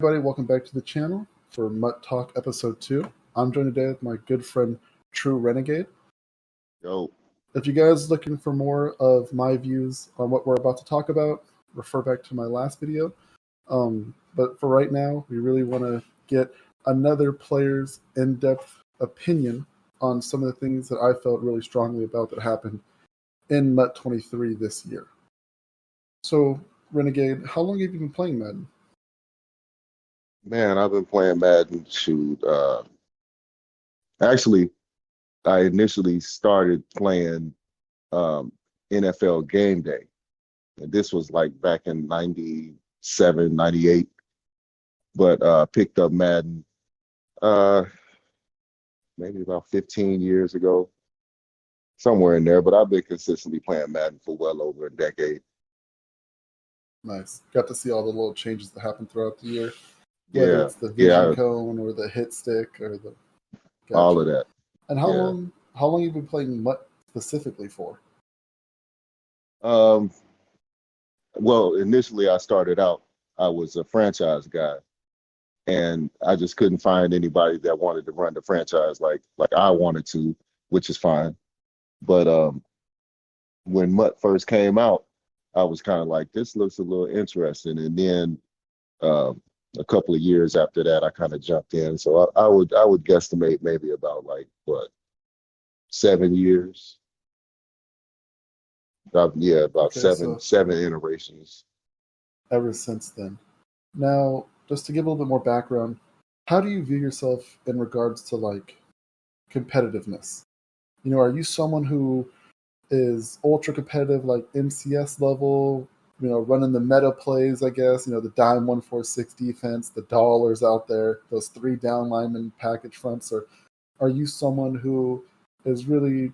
Everybody, welcome back to the channel for Mut Talk episode 2. I'm joined today with my good friend True Renegade. Yo. If you guys are looking for more of my views on what we're about to talk about, refer back to my last video. But for right now, we really want to get another player's in-depth opinion on some of the things that I felt really strongly about that happened in Mut 23 this year. So, Renegade, how long have you been playing Madden? Man, I've been playing Madden. Actually, I initially started playing NFL Game Day. And this was like back in 97, 98. But picked up Madden maybe about 15 years ago, somewhere in there. But I've been consistently playing Madden for well over a decade. Nice. Got to see all the little changes that happened throughout the year. Whether it's the vision cone or the hit stick or the all of that. And how long have you been playing Mut specifically for? Well, initially I started out, I was a franchise guy, and I just couldn't find anybody that wanted to run the franchise like I wanted to, which is fine. But when Mut first came out, I was kind of like, this looks a little interesting. And then a couple of years after that, I kind of jumped in. So I would guesstimate maybe about 7 years. About seven iterations. Ever since then. Now, just to give a little bit more background, how do you view yourself in regards to competitiveness? You know, are you someone who is ultra competitive, like MCS level? You know, running the meta plays, I guess, the dime 1-4-6 defense, the dollars out there, those 3 down linemen package fronts, or are you someone who is really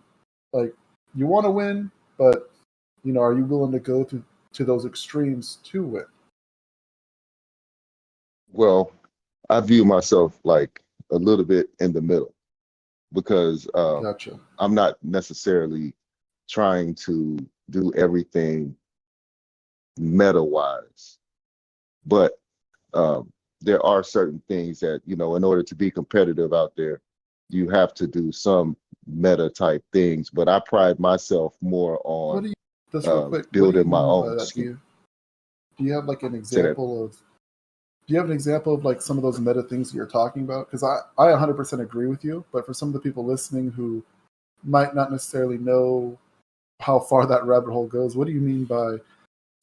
you want to win, but are you willing to go to those extremes to win? Well, I view myself like a little bit in the middle because Gotcha. I'm not necessarily trying to do everything meta-wise, but there are certain things that in order to be competitive out there, you have to do some meta type things. But I pride myself more on building my own scheme. Do you have an example of? Do you have an example of some of those meta things that you're talking about? Because I 100% agree with you, but for some of the people listening who might not necessarily know how far that rabbit hole goes, what do you mean by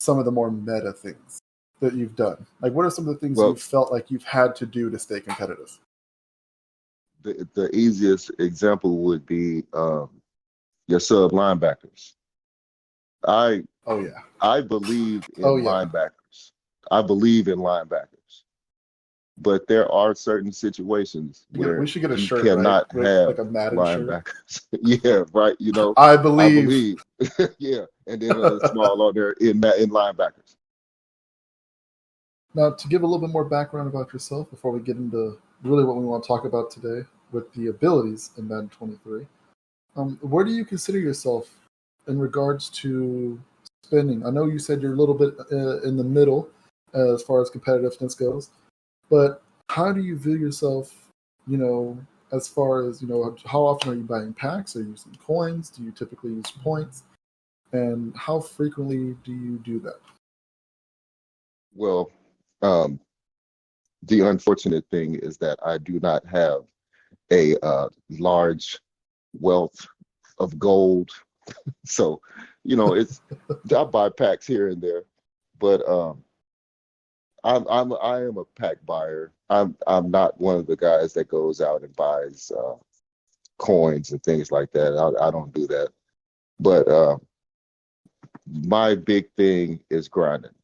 some of the more meta things that you've done? What are some of the things you felt like you've had to do to stay competitive? The easiest example would be your sub linebackers. I believe in linebackers. I believe in linebackers. But there are certain situations where we should get a shirt, cannot have a Madden linebackers. Yeah, right. I believe. Yeah, and then a small on there in linebackers. Now, to give a little bit more background about yourself before we get into really what we want to talk about today with the abilities in Madden 23, where do you consider yourself in regards to spending? I know you said you're a little bit in the middle as far as competitiveness goes, but how do you view yourself, as far as, how often are you buying packs? Are you using coins? Do you typically use points? And how frequently do you do that? Well, the unfortunate thing is that I do not have a large wealth of gold. So, I buy packs here and there, but I am a pack buyer. I'm not one of the guys that goes out and buys coins and things like that. I don't do that. But my big thing is grinding.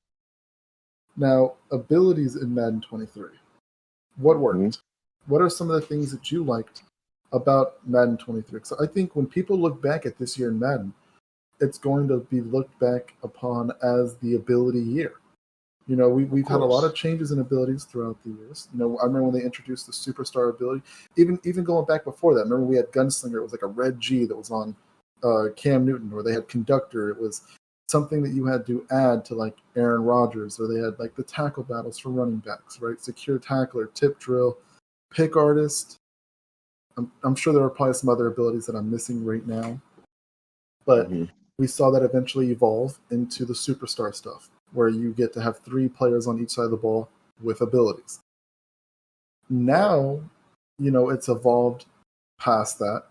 Now, abilities in Madden 23. What worked? Mm-hmm. What are some of the things that you liked about Madden 23? So I think when people look back at this year in Madden, it's going to be looked back upon as the ability year. We've had a lot of changes in abilities throughout the years. I remember when they introduced the superstar ability, even going back before that. Remember we had Gunslinger, it was like a red G that was on Cam Newton, or they had Conductor, it was something that you had to add to like Aaron Rodgers, or they had like the tackle battles for running backs, right? Secure tackler, tip drill, pick artist. I'm sure there are probably some other abilities that I'm missing right now, but we saw that eventually evolve into the superstar stuff, where you get to have 3 players on each side of the ball with abilities. Now, it's evolved past that,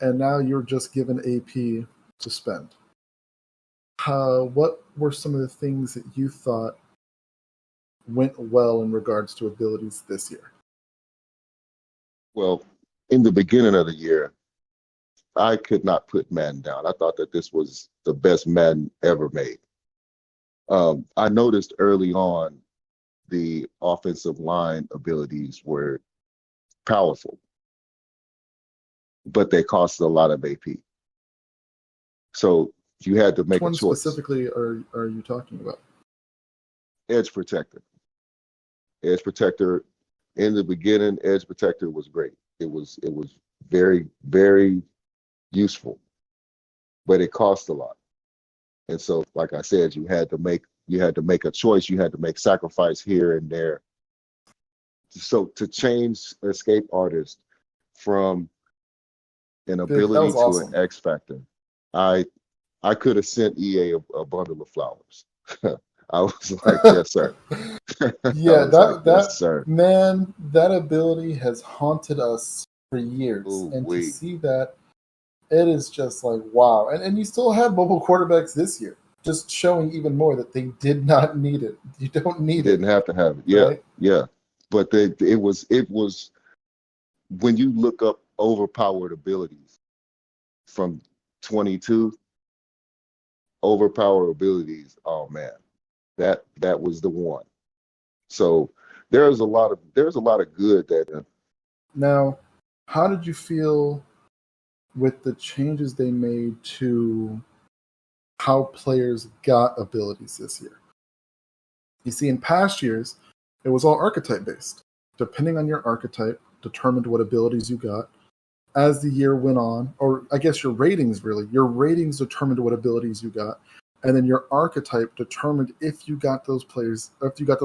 and now you're just given AP to spend. What were some of the things that you thought went well in regards to abilities this year? Well, in the beginning of the year, I could not put Madden down. I thought that this was the best Madden ever made. I noticed early on the offensive line abilities were powerful, but they cost a lot of AP. So you had to make a choice. Which one specifically are you talking about? Edge protector. Edge protector. In the beginning, edge protector was great. It was very, very useful, but it cost a lot. And so, like I said, you had to make a choice. You had to make sacrifice here and there. So to change escape artist from an ability to an X factor, I could have sent EA a bundle of flowers. I was like, yes, sir. Yeah, that ability has haunted us for years. To see that, it is just like, wow. And you still have mobile quarterbacks this year, just showing even more that they did not need it. You don't need it. Didn't have to have it. Yeah, right? Yeah. But it was when you look up overpowered abilities from 22, overpowered abilities, oh man, that was the one. So there's a lot of good that. Now, how did you feel with the changes they made to how players got abilities this year? You see, in past years, it was all archetype based. Depending on your archetype, determined what abilities you got. As the year went on, or I guess your ratings determined what abilities you got, and then your archetype determined if you got those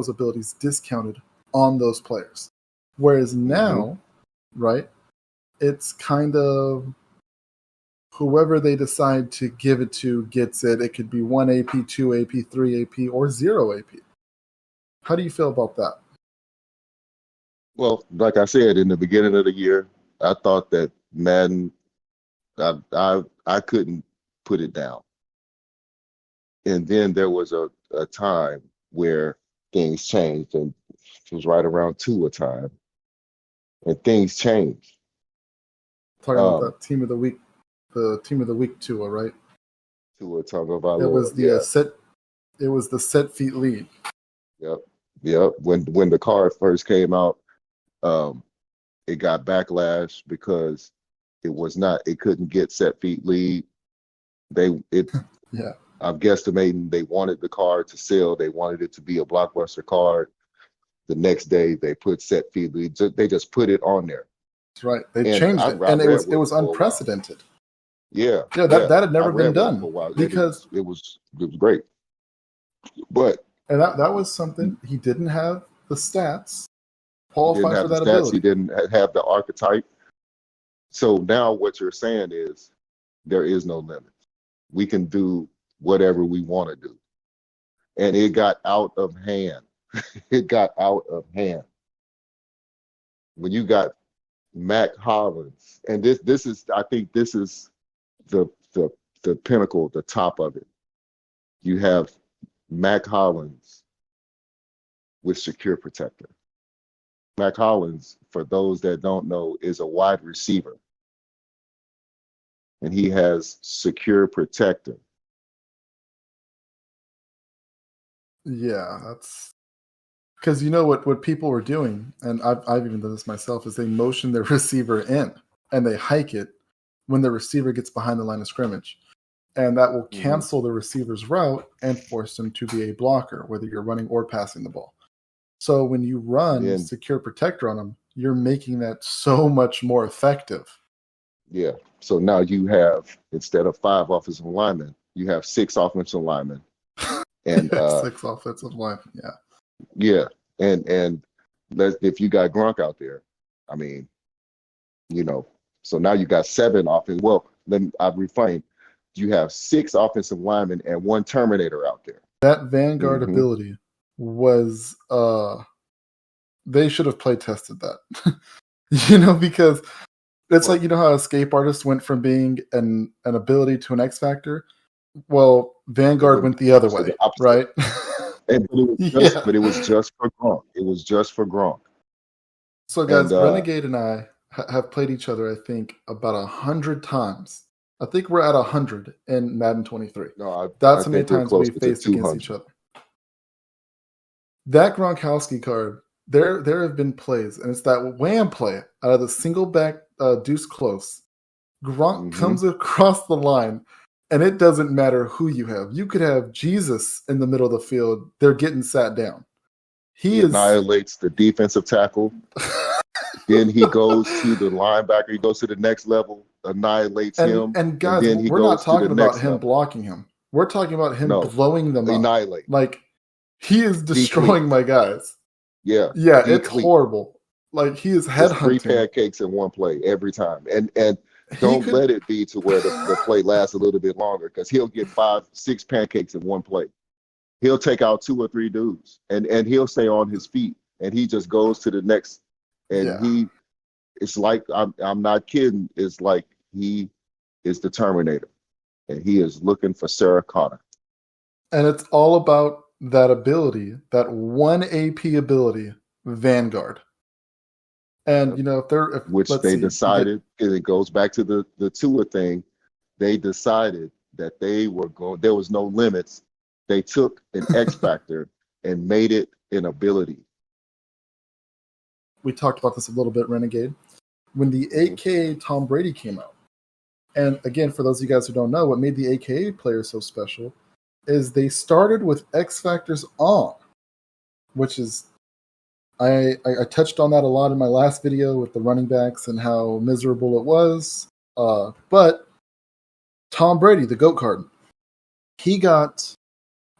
abilities discounted on those players. Whereas now, right, it's kind of whoever they decide to give it to gets it. It could be 1 AP, 2 AP, 3 AP, or 0 AP. How do you feel about that? Well, like I said, in the beginning of the year, I thought that Madden, I couldn't put it down. And then there was a time where things changed, and it was right around 2 a time, and things changed. Talking about that team of the week, the team of the week Tua, right? Tua Tagovailoa. It was the set. It was the set feet lead. Yep. When the card first came out, it got backlash because it couldn't get set feet lead. I'm guesstimating they wanted the card to sell. They wanted it to be a blockbuster card. The next day they put set feet lead. They just put it on there. That's right. They changed it, and it was unprecedented. That had never been done because it was great. But that was something he didn't have the stats qualify for that ability. He didn't have the archetype. So now what you're saying is there is no limit. We can do whatever we want to do. And it got out of hand. It got out of hand. When you got Mac Hollins, and this is I think this is the pinnacle, the top of it. You have Mac Hollins with secure protector. Mac Hollins, for those that don't know, is a wide receiver. And he has secure protector. Yeah, that's because what people were doing, and I've even done this myself, is they motion their receiver in and they hike it when the receiver gets behind the line of scrimmage. And that will cancel the receiver's route and force him to be a blocker, whether you're running or passing the ball. So when you run secure protector on them, you're making that so much more effective. Yeah. So now you have, instead of 5 offensive linemen, You have 6 offensive linemen, and Yeah, 6 offensive linemen. Yeah. yeah, and if you got Gronk out there, I mean, you know, so now you got 7 offense. Well, then I've reframed. You have 6 offensive linemen and 1 Terminator out there. That Vanguard Hmm. ability was they should have play tested that. Because it's Well, like, how Escape Artist went from being an ability to an X Factor? Well, it Vanguard went went the other to way, the opposite. right? And Yeah. but it was just for Gronk. It was just for Gronk. So, And guys, Renegade and I have played each other, I think, about 100 times. I think we're at 100 in Madden 23. no, I That's how many think we're times we closer to faced against each 200. other. That Gronkowski card, there have been plays, and it's that wham play out of the single back deuce close. Gronk Hmm. comes across the line, and it doesn't matter who you have. You could have Jesus in the middle of the field. They're getting sat down. He He is. annihilates the defensive tackle. Then he goes to the linebacker. He goes to the next level, annihilates him, And and guys, then he we're not goes to the talking about next him level. blocking him. We're talking about him No, blowing them up. annihilate, Like, he is deplete. destroying my guys. Yeah, Yeah, it's deplete. horrible. Like, he is It's 3 headhunting. pancakes in one play every time. And He don't could. let it be to where the play lasts a little bit longer, because he'll get 5, 6 pancakes in one play. He'll take out 2 or 3 dudes, and he'll stay on his feet, and he just goes to the next. And Yeah. it's like, I'm not kidding. It's like he is the Terminator, and he is looking for Sarah Connor. And it's all about that ability, that 1 AP ability, Vanguard. And, if Which let's they see, you get. decided, and it goes back to the Tua thing. They decided that they were going. There was no limits. They took an X factor and made it an ability. We talked about this a little bit, Renegade. When the Mhm. AKA Tom Brady came out, and again, for those of you guys who don't know, what made the AKA players so special is they started with X Factors on, which is, I touched on that a lot in my last video with the running backs and how miserable it was. But Tom Brady, the GOAT card, he got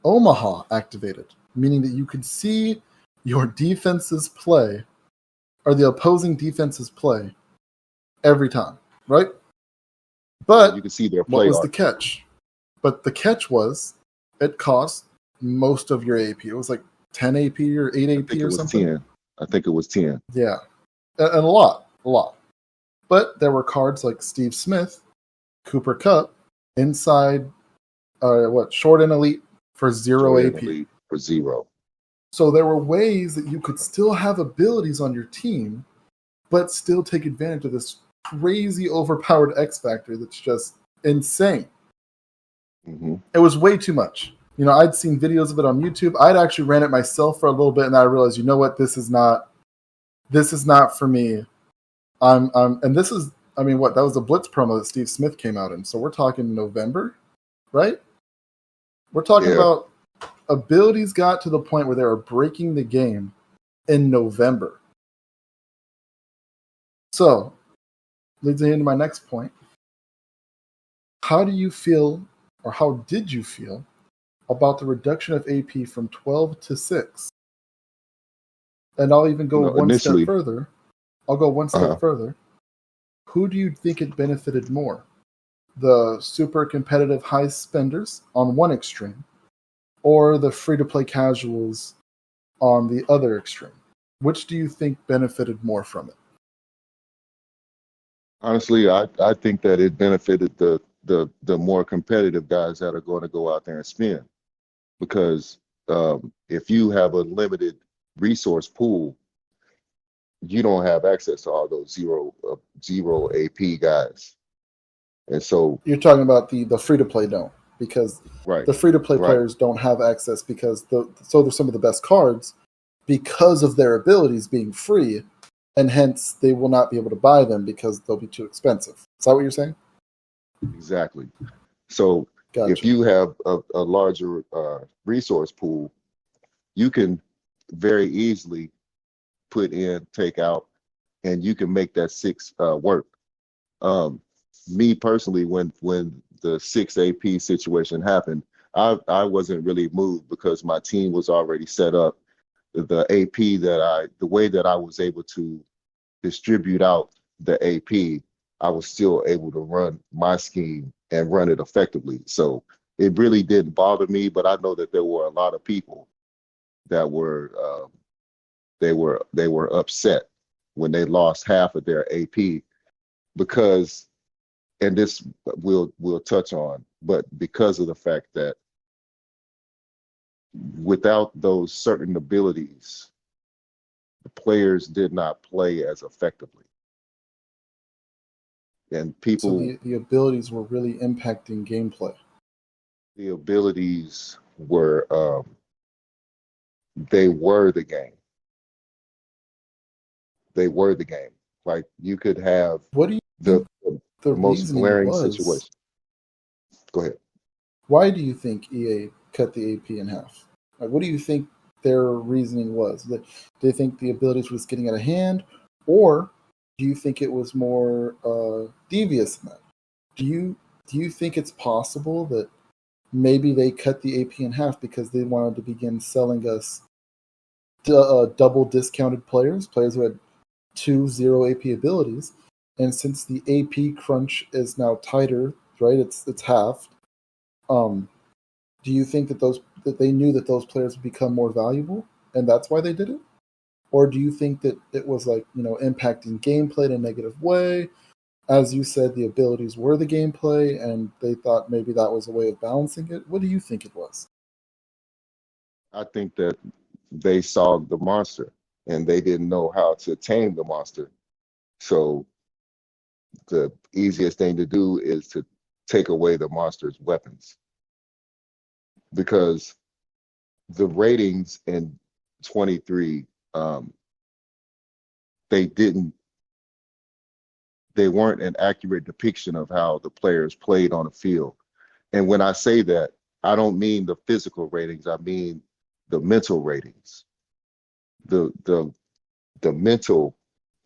Omaha activated, meaning that you could see your defense's play or the opposing defense's play every time, right? You But can see their what play was the art. catch? But the catch was it cost most of your AP. It was like 10 AP or 8 I AP think it or was something. 10. I think it was 10. Yeah. And a lot. But there were cards like Steve Smith, Cooper Kupp, inside, short and elite for 0 Jordan AP. Elite for 0. So there were ways that you could still have abilities on your team, but still take advantage of this crazy overpowered X Factor that's just insane. Hmm. It was way too much. I'd seen videos of it on YouTube. I'd actually ran it myself for a little bit, and I realized, you know what, this is not for me. And this is, that was the Blitz promo that Steve Smith came out in. So we're talking November, right? We're talking Yeah. about abilities got to the point where they were breaking the game in November. So, leads me into my next point. How do you feel, or how did you feel, about the reduction of AP from 12 to 6? And I'll even go one step Initially, further. I'll go one step uh, further. Who do you think it benefited more? The super competitive high spenders on one extreme, or the free-to-play casuals on the other extreme? Which do you think benefited more from it? honestly, I think that it benefited the more competitive guys that are going to go out there and spend, because if you have a limited resource pool, you don't have access to all those zero AP guys. And so, You're talking about the free-to-play don't, because right, the free-to-play right, players don't have access because so they're some of the best cards because of their abilities being free, and hence they will not be able to buy them because they'll be too expensive. Is that what you're saying? exactly. So if Gotcha. you have a larger resource pool, you can very easily put in, take out, and you can make that 6 work. Me personally, when the 6 AP situation happened, I wasn't really moved because my team was already set up. The way that I was able to distribute out the AP, I was still able to run my scheme and run it effectively. So it really didn't bother me, but I know that there were a lot of people that were they were upset when they lost half of their AP because, and this we'll touch on, but because of the fact that without those certain abilities, the players did not play as effectively. And So people, the abilities were really impacting gameplay. the abilities were, they were the game. They were the game. Like you could have What do you the, think the, the the most reasoning glaring was? situation. Go ahead. Why do you think EA cut the AP in half? Like, what do you think their reasoning was? That they think the abilities were just getting out of hand, or do you think it was more devious than that? Do you think it's possible that maybe they cut the AP in half because they wanted to begin selling us double discounted players who had 2 0 AP abilities, and since the AP crunch is now tighter, right? It's halved. Um, do you think that they knew that those players would become more valuable, and that's why they did it? Or do you think that it was like, impacting gameplay in a negative way? As you said, the abilities were the gameplay, and they thought maybe that was a way of balancing it. What do you think it was? I think that they saw the monster and they didn't know how to tame the monster. So the easiest thing to do is to take away the monster's weapons because the ratings in 23, they didn't, they weren't an accurate depiction of how the players played on the field. And when I say that, I don't mean the physical ratings, I mean the mental ratings. The mental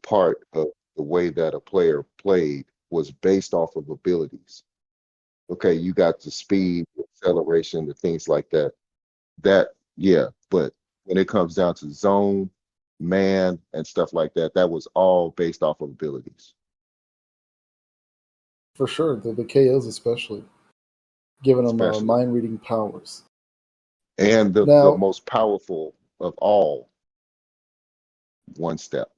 part of the way that a player played was based off of abilities. Okay, you got the speed, the acceleration, the things like that. That, yeah, but when it comes down to zone, man, and stuff like that, that was all based off of abilities, For sure, the KOs especially, giving them especially. mind reading powers. And the Now, most powerful of all, one step.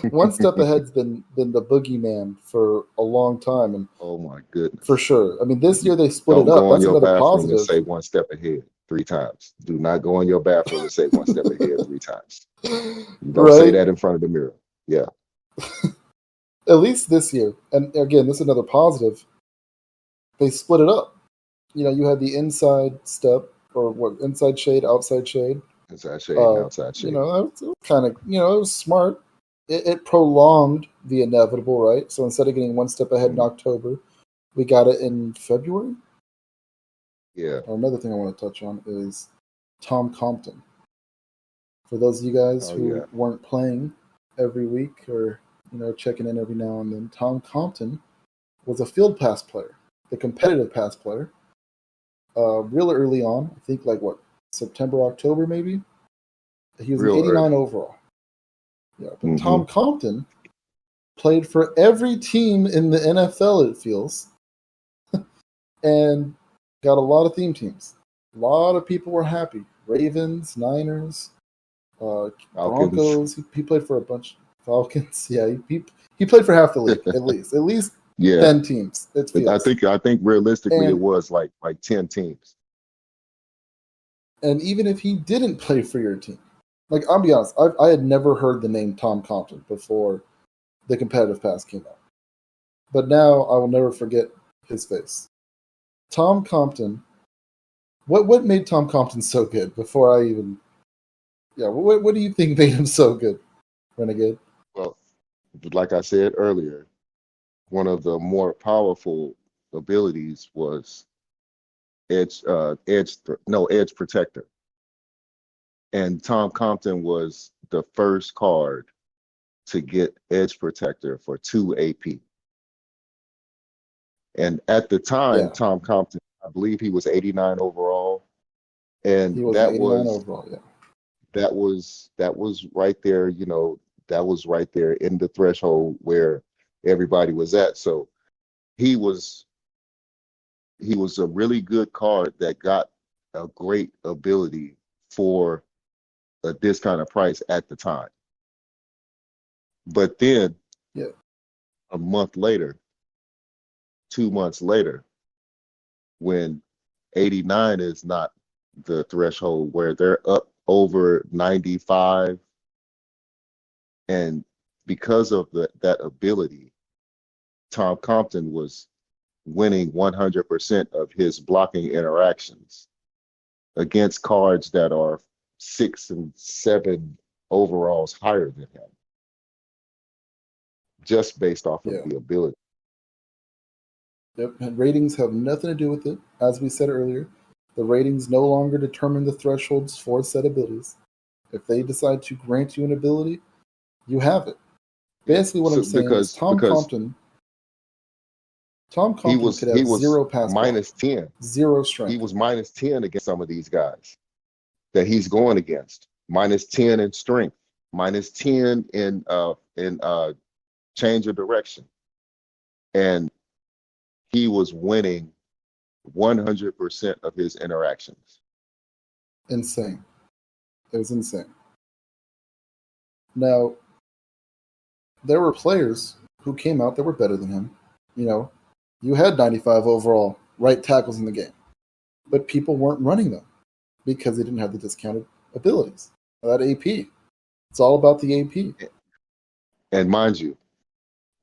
one step ahead's been the boogeyman for a long time, and Oh my for goodness. sure. I mean, this year they split it Don't up. go in That's your another bathroom and positive. say one step ahead 3 times. Do not go in your bathroom and say one step ahead 3 times. Don't say Right? that in front of the mirror. Yeah. At least this year. And again, this is another positive. They split it up. You had the inside step, or what, inside shade, outside shade. Inside shade and outside You shade. know, it was kind of, it was smart. It prolonged the inevitable, right? So instead of getting one step ahead in Mm, October, we got it in February. yeah. Another thing I want to touch on is Tom Compton. For those of you guys Oh yeah. who weren't playing every week, or checking in every now and then, Tom Compton was a field pass player, the competitive pass player. Real early on, I think like what, September, October maybe. He was an Real 89 early. overall. Yeah, but Hmm. Tom Compton played for every team in the NFL, it feels, and got a lot of theme teams. A lot of people were happy. Ravens, Niners, Falcons. Broncos. He played for a bunch. Falcons. Yeah, he played for half the league at least. At least Yeah. 10 teams. It I feels. think realistically it And was like 10 teams. and even if he didn't play for your team, like I'll be honest, I had never heard the name Tom Compton before the competitive pass came out. But now I will never forget his face. Tom Compton. What made Tom Compton so good? Before I even, yeah, what do you think made him so good, Renegade? Well, like I said earlier, one of the more powerful abilities was edge protector. And Tom Compton was the first card to get edge protector for 2 AP. And at the time, Yeah, Tom Compton, I believe he was 89 overall, and he was an 89 overall. Yeah, that was right there, that was right there in the threshold where everybody was at. So he was he was a really good card that got a great ability for a discounted price at the time. But then yeah, a month later, 2 months later, when 89 is not the threshold where they're up over 95, and because of that ability, Tom Compton was winning 100% of his blocking interactions against cards that are 6 and 7 overalls higher than him, just based off of yeah. the ability. Yep. And ratings have nothing to do with it. As we said earlier, the ratings no longer determine the thresholds for said abilities. If they decide to grant you an ability, you have it. Yeah. Basically, what So I'm saying is because Tom he Compton was could he have was zero pass block, minus 10. zero He strength. was minus 10 against some of these guys that he's going against. Minus 10 in strength, minus 10 in change of direction. And he was winning 100% of his interactions. Insane. It was insane. Now, there were players who came out that were better than him. You know, you had 95 overall right tackles in the game, but people weren't running them because they didn't have the discounted abilities. That AP. It's all about the AP. And mind you,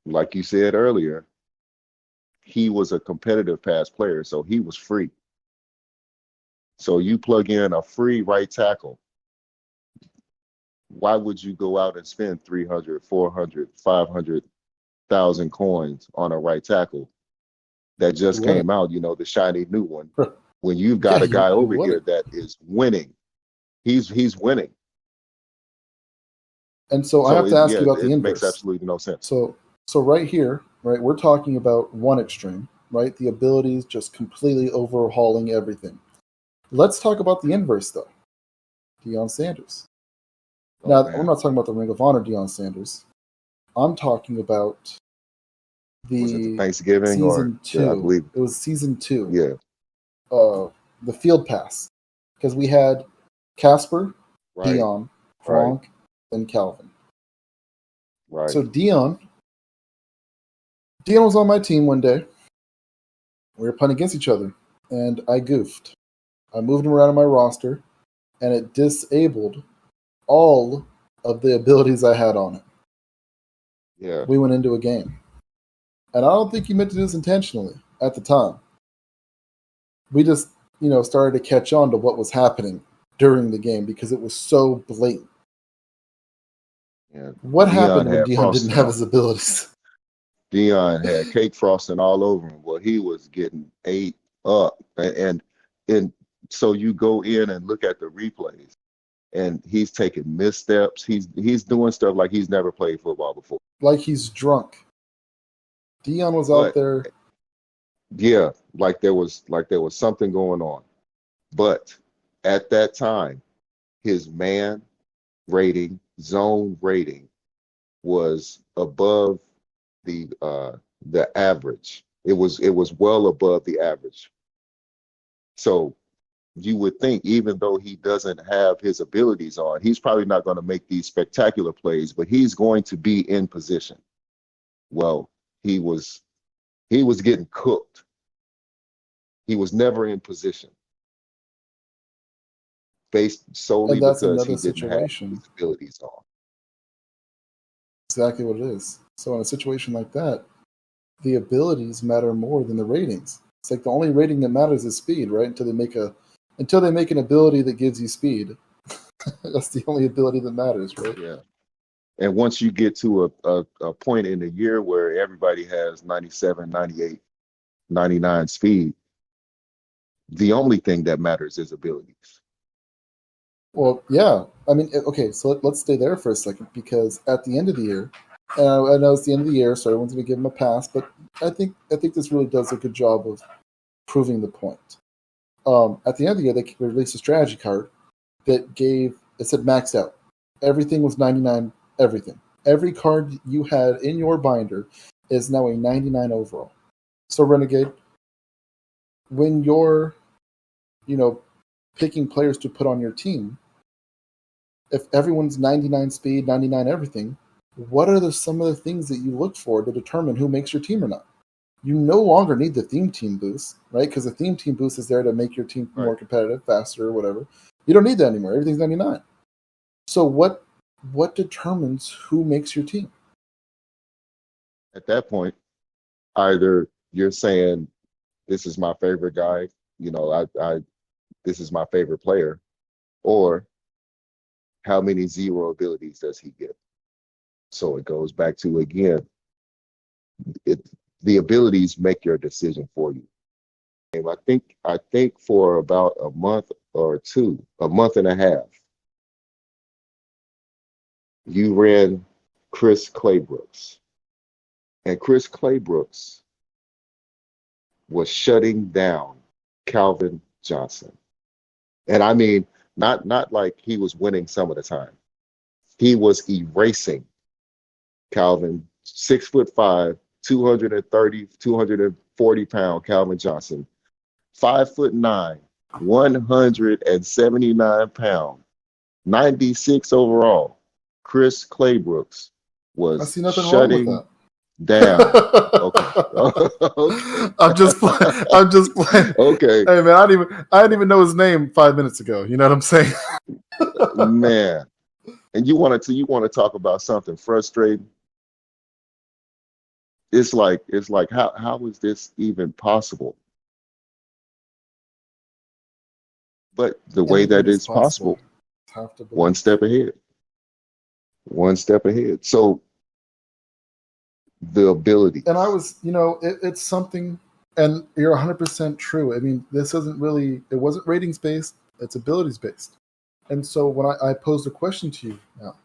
like you said earlier, he was a competitive pass player, so he was free. So you plug in a free right tackle. Why would you go out and spend 300, 400, 500,000 coins on a right tackle that You just wouldn't. came out, the shiny new one, when you've Yeah, got a guy you over here wouldn't. that is winning? He's winning. And so I So have to ask you about the it makes inverse. absolutely no sense. So right here, right, we're talking about one extreme, right? The abilities just completely overhauling everything. Let's talk about the inverse, though. Deion Sanders. Oh Now, I'm man, not talking about the Ring of Honor Deion Sanders. I'm talking about was it the the Thanksgiving or season I two. believe, It was season two, yeah, the field pass, because we had Casper, right, Dion, right, Gronk, and Calvin. right, So Dion was on my team one day. We were playing against each other, and I goofed. I moved him around on my roster, and it disabled all of the abilities I had on him. yeah, We went into a game, and I don't think he meant to do this intentionally at the time. We just, started to catch on to what was happening during the game because it was so blatant. yeah. What Dion happened when had Dion didn't frosting have on. his abilities? Dion had cake frosting all over him. Well, he was getting ate up, and so you go in and look at the replays, and he's taking missteps. He's doing stuff like he's never played football before. Like he's drunk. Dion was out But there. yeah, like there was something going on. But at that time, his man rating, zone rating, was above the average. It was well above the average. So you would think, even though he doesn't have his abilities on, he's probably not going to make these spectacular plays, but he's going to be in position. Well, he was he was getting cooked. He was never in position, based solely And that's because another he didn't have his situation. abilities on. Exactly what it is. So in a situation like that, the abilities matter more than the ratings. It's like the only rating that matters is speed, right? Until they make an ability that gives you speed. That's the only ability that matters, right? Yeah. And once you get to a point in the year where everybody has 97, 98, 99 speed, the only thing that matters is abilities. Well, yeah. I mean, okay, so let's stay there for a second because at the end of the year, I know it's the end of the year, so everyone's going to give him a pass, but I think this really does a good job of proving the point. At the end of the year, they released a strategy card that said maxed out. Everything was 99, everything. Every card you had in your binder is now a 99 overall. So Renegade, when you're, picking players to put on your team, if everyone's 99 speed, 99 everything, what are some of the things that you look for to determine who makes your team or not? You no longer need the theme team boost, right? Because the theme team boost is there to make your team more competitive, faster, or whatever. You don't need that anymore. Everything's 99. So what determines who makes your team? At that point, either you're saying, this is my favorite guy, this is my favorite player, or how many zero abilities does he get? So it goes back to, again, the abilities make your decision for you. And I think for about a month and a half, you ran Chris Claybrooks. And Chris Claybrooks was shutting down Calvin Johnson. And I mean, not like he was winning some of the time. He was erasing Calvin, 6'5", 240 pound Calvin Johnson, 5'9", 179 pound, 96 overall. Chris Claybrooks was shutting down. Okay. Okay. I'm just playing. Okay. Hey man, I didn't even know his name 5 minutes ago. You know what I'm saying? Man. And you want to talk about something frustrating? It's like how is this even possible? But the way that it's possible, one step ahead. One step ahead. So the ability. And I was, it's something, and you're 100% true. I mean, this it wasn't ratings based, it's abilities based. And so when I posed a question to you now,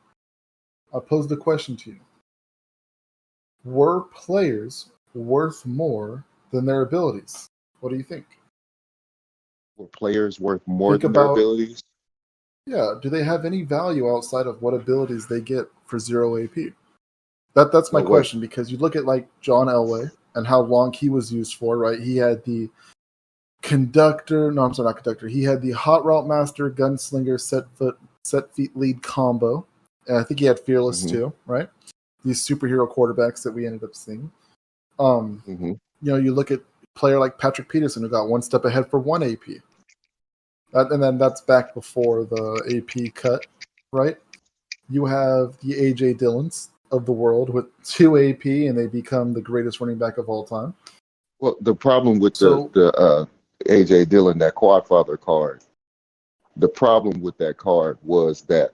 were players worth more than their abilities? What do you think? Were players worth more than their abilities? Yeah. Do they have any value outside of what abilities they get for 0 AP? That's my question, because you look at like John Elway and how long he was used for, right? He had the conductor. No, I'm sorry, not conductor. He had the hot route master, gunslinger, set feet lead combo. And I think he had fearless too, right? These superhero quarterbacks that we ended up seeing. You look at a player like Patrick Peterson, who got one step ahead for 1 AP. And then that's back before the AP cut, right? You have the A.J. Dillons of the world with 2 AP, and they become the greatest running back of all time. Well, the problem with the A.J. Dillon, that Quadfather card, the problem with that card was that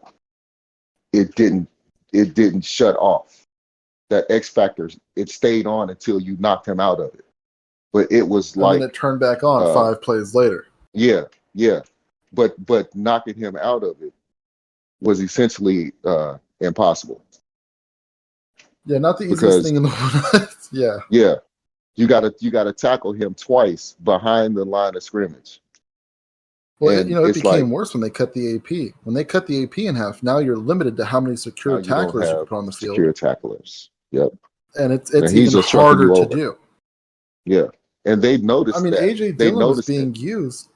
it didn't shut off. That X factor, it stayed on until you knocked him out of it. But it was and then it turned back on 5 plays later. Yeah. But knocking him out of it was essentially impossible. Yeah, not the easiest thing in the world. Yeah. Yeah. You gotta tackle him twice behind the line of scrimmage. Well, it became worse when they cut the AP. When they cut the AP in half, now you're limited to how many secure tacklers you can put on the field. Secure tacklers. Yep. And it's even harder to do. Yeah. And they noticed that. A.J. Dillon was being used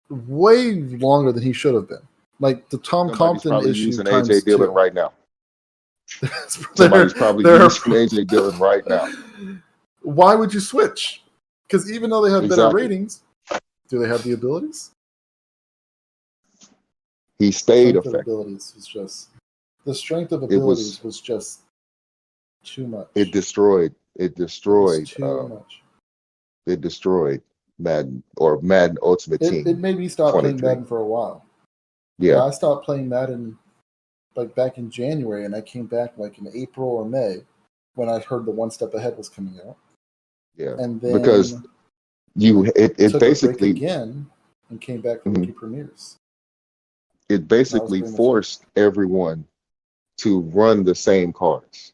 way longer than he should have been. Like the Tom Compton issue using times A.J. Dillon 2. Right now. Somebody's probably using A.J. Dillon right now. Why would you switch? Because even though they have better ratings, do they have the abilities? He stayed effective. The strength of abilities was just too much. It destroyed. Too much. It destroyed Madden or Madden Ultimate Team. It made me stop playing Madden for a while. Yeah, I stopped playing Madden like back in January, and I came back like in April or May when I heard the One Step Ahead was coming out. Yeah, and then because it took basically a break again and came back for rookie premieres. It basically forced everyone to run the same cards.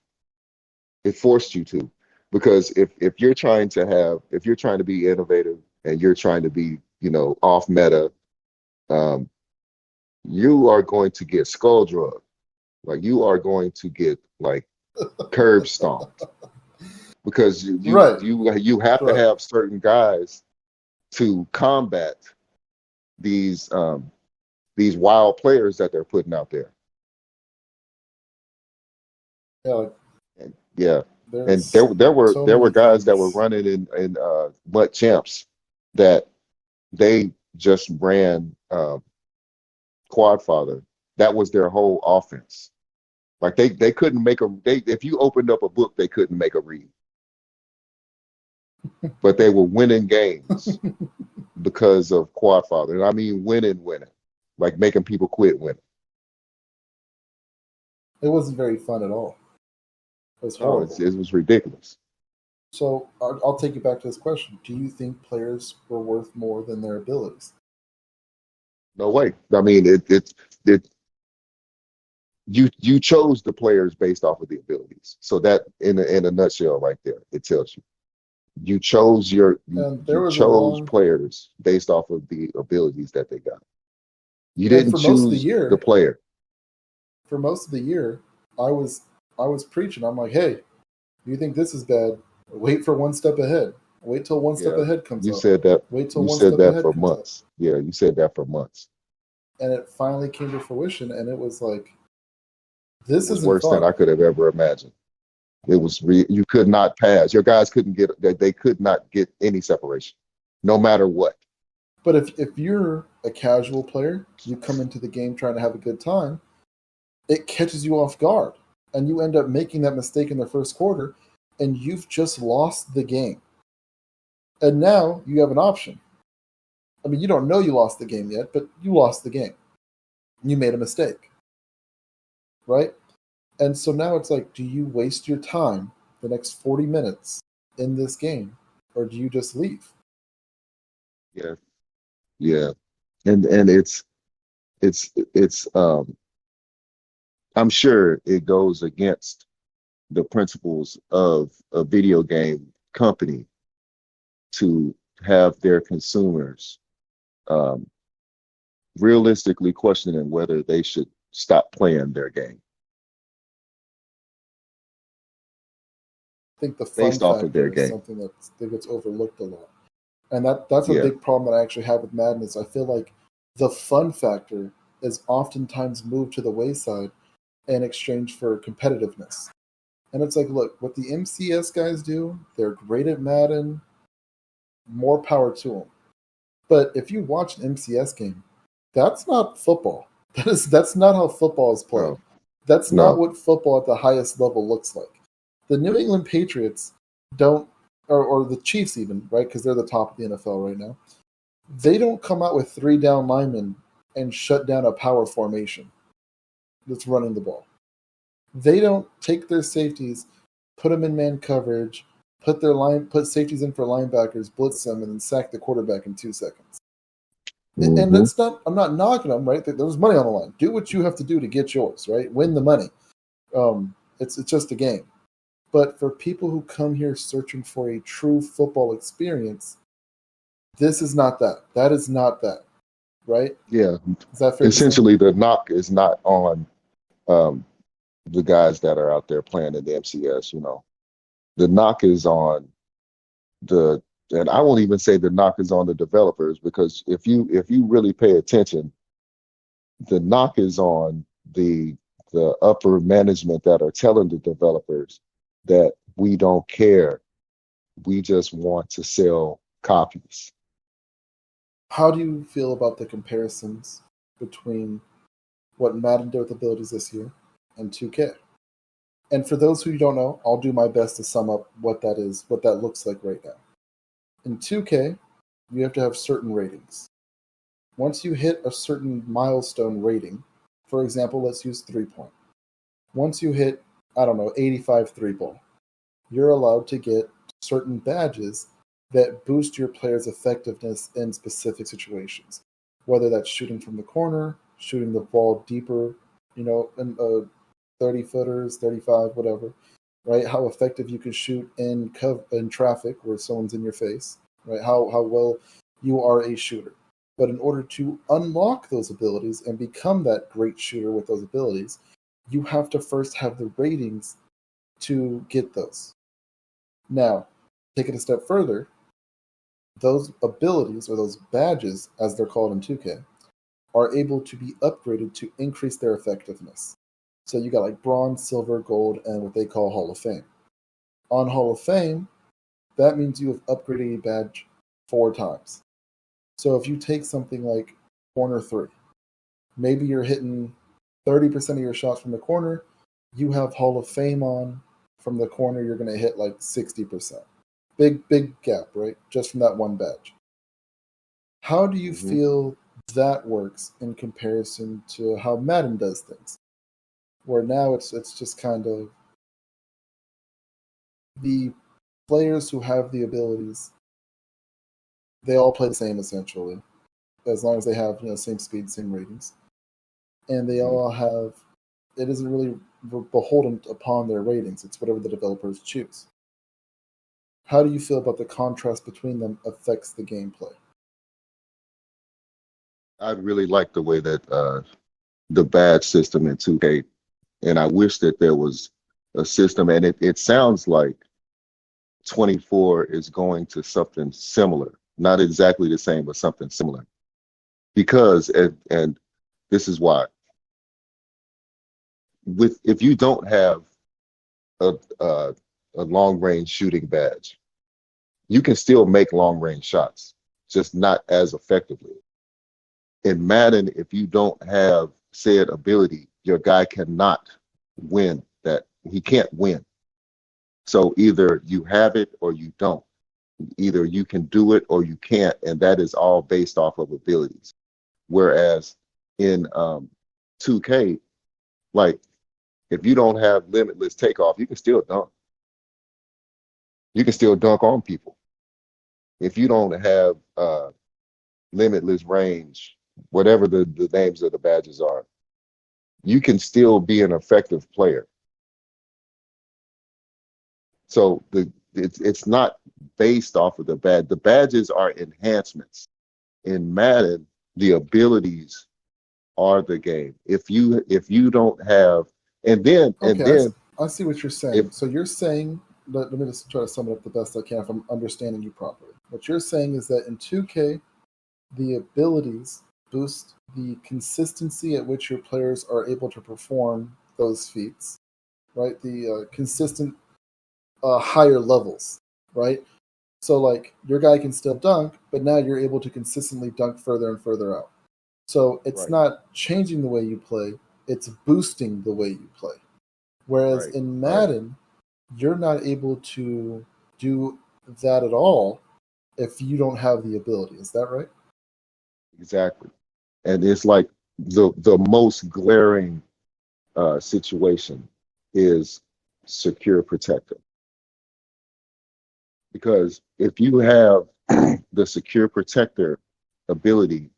It forced you to, because if you're trying to if you're trying to be innovative and you're trying to be, off meta, um, you are going to get skull drugged. Like you are going to get like curb stomped because Right. you have to Right. have certain guys to combat these wild players that they're putting out there. Yeah. Like, And yeah, and there's so there were many guys that were things. running in Mut Champs that they just ran quad father. That was their whole offense. Like they couldn't make if you opened up a book, they couldn't make a read. But they were winning games because of quad father. And I mean winning. Like making people quit winning. It wasn't very fun at all. It was No, horrible. it was ridiculous. So I'll take you back to this question. Do you think players were worth more than their abilities? No way. I mean it you chose the players based off of the abilities. So that in a nutshell right there, it tells you. You chose And there you was a chose long, players based off of the abilities that they got. You and didn't for most of the choose the year, player. I was preaching. I'm like, hey, you think this is bad? Wait for one step ahead. Wait till one step Yeah. ahead comes You up. said that Wait till you one said step that ahead for comes up. months. Yeah, you said that for months. And it finally came to fruition, and it was like, It this was isn't worse than fun. I could have ever imagined. It was you could not pass. Your guys couldn't get they could not get any separation, no matter what. But if you're a casual player, you come into the game trying to have a good time, it catches you off guard. And you end up making that mistake in the first quarter, and you've just lost the game. And now you have an option. I mean, you don't know you lost the game yet, but you lost the game. You made a mistake, right? And so now it's like, do you waste your time the next 40 minutes in this game, or do you just leave? Yeah, yeah, and it's I'm sure it goes against the principles of a video game company to have their consumers um, realistically questioning whether they should stop playing their game I think the fun based off of their factor is game. something that gets overlooked a lot. And that's a Yeah, big problem that I actually have with Madden is I feel like the fun factor is oftentimes moved to the wayside in exchange for competitiveness. And it's like, look, what the MCS guys do, they're great at Madden, more power to them. But if you watch an MCS game, that's not football. That's not how football is played. no, That's not no, what football at the highest level looks like. The New England Patriots don't, or the Chiefs even, right? Because they're the top of the NFL right now. They don't come out with three down linemen and shut down a power formation that's running the ball. They don't take their safeties, put them in man coverage, put safeties in for linebackers, blitz them, and then sack the quarterback in 2 seconds. And hmm that's not. I'm not knocking them, right? There's money on the line. Do what you have to do to get yours, right? Win the money. It's just a game. But for people who come here searching for a true football experience, this is not that. That is not that, right? yeah. Is that fair to say? Essentially, the knock is not on um, the guys that are out there playing in the MCS. The knock is on the, and I won't even say the knock is on the developers, because if you really pay attention, the knock is on the upper management that are telling the developers that we don't care, we just want to sell copies. How do you feel about the comparisons between what Madden did with abilities this year and 2K? And for those who don't know, I'll do my best to sum up what that is, what that looks like right now. In 2K, you have to have certain ratings. Once you hit a certain milestone rating, for example, let's use 3 point. Once you hit, I don't know, 85 3 ball, you're allowed to get certain badges that boost your player's effectiveness in specific situations, whether that's shooting from the corner, shooting the ball deeper, in 30 footers, 35, whatever, right? How effective you can shoot in traffic where someone's in your face, right? How well you are a shooter. But in order to unlock those abilities and become that great shooter with those abilities, you have to first have the ratings to get those. Now, take it a step further, those abilities or those badges, as they're called in 2K, are able to be upgraded to increase their effectiveness. So you got like bronze, silver, gold, and what they call Hall of Fame. On Hall of Fame, that means you have upgraded a badge 4 times. So if you take something like corner 3, maybe you're hitting 30% of your shots from the corner, you have Hall of Fame on. From the corner, you're going to hit like 60%. Big gap, right? Just from that one badge. How do you feel that works in comparison to how Madden does things? Where now it's just kind of the players who have the abilities, they all play the same essentially, as long as they have same speed, same ratings, and they all have. It isn't really beholden upon their ratings. It's whatever the developers choose. How do you feel about the contrast between them affects the gameplay? I really like the way that the badge system in 2K, and I wish that there was a system, and it sounds like 24 is going to something similar, not exactly the same, but something similar. Because, and this is why, if you don't have a long range shooting badge, you can still make long range shots, just not as effectively. In Madden, if you don't have said ability, your guy cannot win that. He can't win. So either you have it or you don't. Either you can do it or you can't, and that is all based off of abilities. Whereas in 2K, like if you don't have limitless takeoff, you can still dunk. You can still dunk on people. If you don't have limitless range, whatever the names of the badges are, you can still be an effective player. So it's not based off of the badge. The badges are enhancements. In Madden, the abilities are the game. If you don't have, and then I see what you're saying. So you're saying, let me just try to sum it up the best I can if I'm understanding you properly. What you're saying is that in 2K, the abilities boost the consistency at which your players are able to perform those feats, right? The consistent higher levels, right? So like your guy can still dunk, but now you're able to consistently dunk further and further out. So it's not changing the way you play, it's boosting the way you play. Whereas in Madden, you're not able to do that at all if you don't have the ability. Is that right? Exactly. And it's like the most glaring situation is secure protector. Because if you have the secure protector ability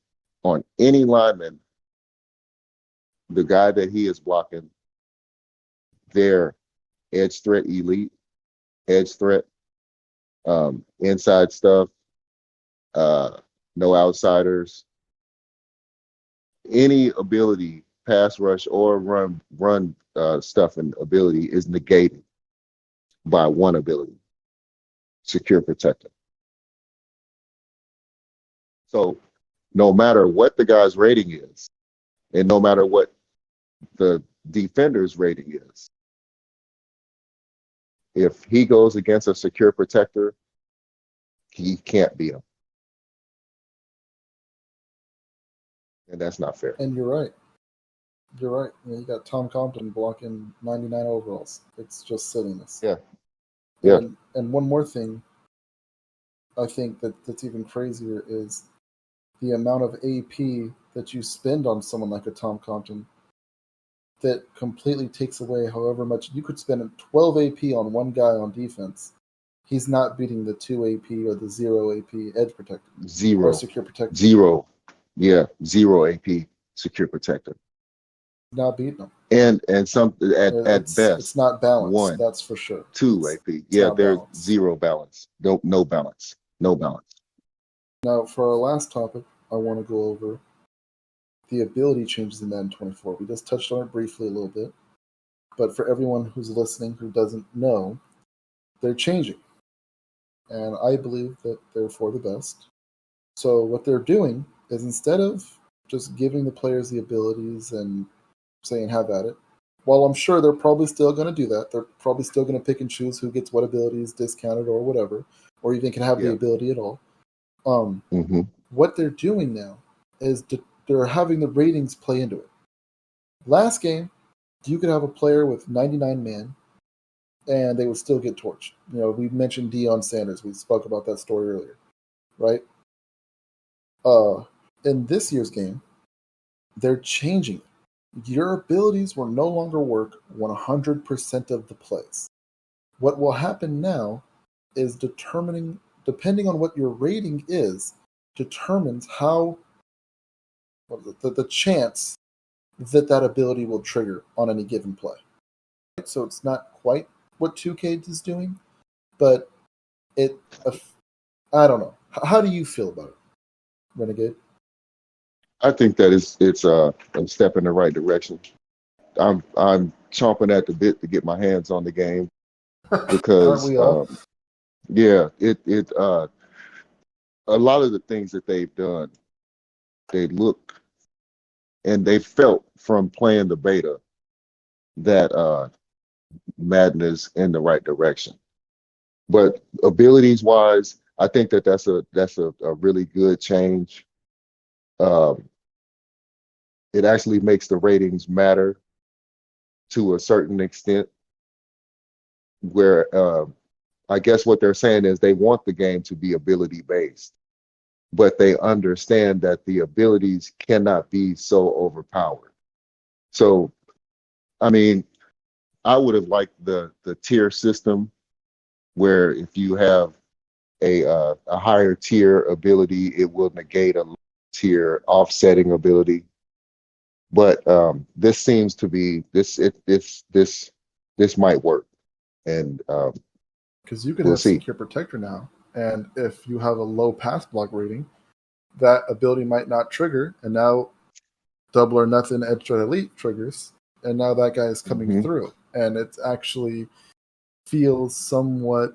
on any lineman, the guy that he is blocking, their edge threat elite, edge threat, inside stuff, no outsiders, any ability, pass rush or run stuff and ability is negated by one ability, secure protector. So no matter what the guy's rating is, and no matter what the defender's rating is, if he goes against a secure protector, he can't beat him. And that's not fair. And you're right. You're right. You got Tom Compton blocking 99 overalls. It's just silliness. Yeah. Yeah. And one more thing I think that's even crazier is the amount of AP that you spend on someone like a Tom Compton that completely takes away however much you could spend 12 AP on one guy on defense. He's not beating the 2 AP or the 0 AP edge protector. Zero. Or secure protector. Zero. Yeah. 0 AP secure protector. Not beating him. and some at It's best not balanced. one, That's for sure. two It's AP. it's Yeah, not there's balanced. zero balance. No balance. No balance. Now, for our last topic, I want to go over the ability changes in Madden 24. We just touched on it briefly a little bit, but for everyone who's listening who doesn't know, they're changing, and I believe that they're for the best. So what they're doing is instead of just giving the players the abilities and saying have at it, while I'm sure they're probably still going to do that, they're probably still going to pick and choose who gets what abilities discounted or whatever, or even can have the Yeah. ability at all. Mm-hmm. What they're doing now is they're having the ratings play into it. Last game, you could have a player with 99 man, and they would still get torched. You know, we mentioned Deion Sanders. We spoke about that story earlier, right? In this year's game, they're changing it. Your abilities will no longer work 100% of the plays. What will happen now is depending on what your rating is, determines how the chance that ability will trigger on any given play. So it's not quite what 2K is doing, but it. I don't know. How do you feel about it, Renegade? I think that it's a step in the right direction. I'm chomping at the bit to get my hands on the game Aren't because we all? yeah, it a lot of the things that they've done, they look and they felt from playing the beta that Madden is in the right direction. But abilities wise, I think that that's a really good change. Um, it actually makes the ratings matter to a certain extent. Where I guess what they're saying is they want the game to be ability based, but they understand that the abilities cannot be so overpowered. So, I mean, I would have liked the tier system where if you have a higher tier ability, it will negate a low tier offsetting ability. But this seems to be this might work, and Because you can we'll have see. Secure Protector now, and if you have a low pass block rating, that ability might not trigger, and now Double or Nothing Extra Elite triggers, and now that guy is coming Hmm. through, and it actually feels somewhat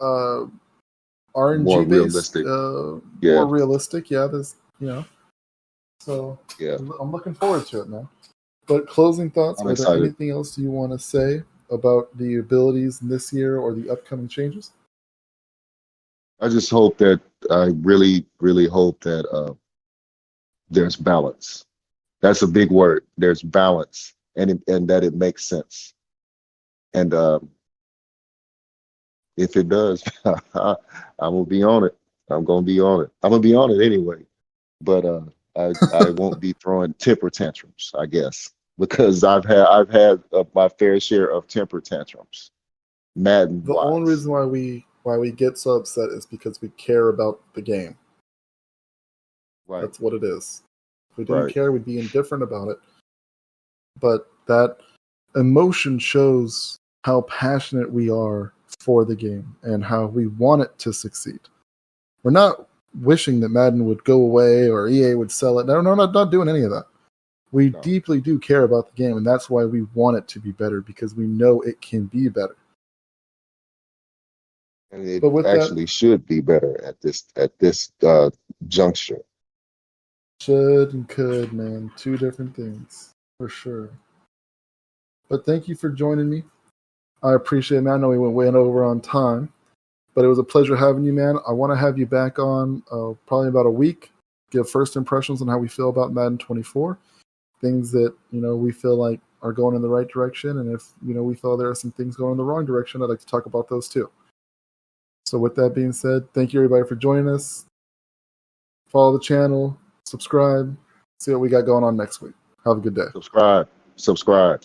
uh, More RNG based, realistic. more Yeah, realistic. Yeah, there's So yeah. I'm looking forward to it, man. But closing thoughts, I'm are there excited. anything else you want to say about the abilities this year or the upcoming changes? I just hope that I really hope that there's balance. That's a big word. There's balance, and that it makes sense. And if it does, I'm gonna be on it. I'm gonna be on it. I'm gonna be on it anyway. But I won't be throwing temper tantrums, I guess, because I've had my fair share of temper tantrums, Madden The only wise. reason why we get so upset is because we care about the game. Right, That's what it is. If we didn't right. care, we'd be indifferent about it. But that emotion shows how passionate we are for the game and how we want it to succeed. We're not wishing that Madden would go away or EA would sell it. No, not doing any of that. We No, deeply do care about the game, and that's why we want it to be better, because we know it can be better. and it But with that, actually should be better at this juncture. should and could, man, two different things for sure. But thank you for joining me. I appreciate it, man. I know we went over on time, but it was a pleasure having you, man. I want to have you back on probably about a week. Give first impressions on how we feel about Madden 24, things that we feel like are going in the right direction, and if we feel there are some things going in the wrong direction, I'd like to talk about those too. So with that being said, thank you everybody for joining us. Follow the channel, subscribe, see what we got going on next week. Have a good day. Subscribe.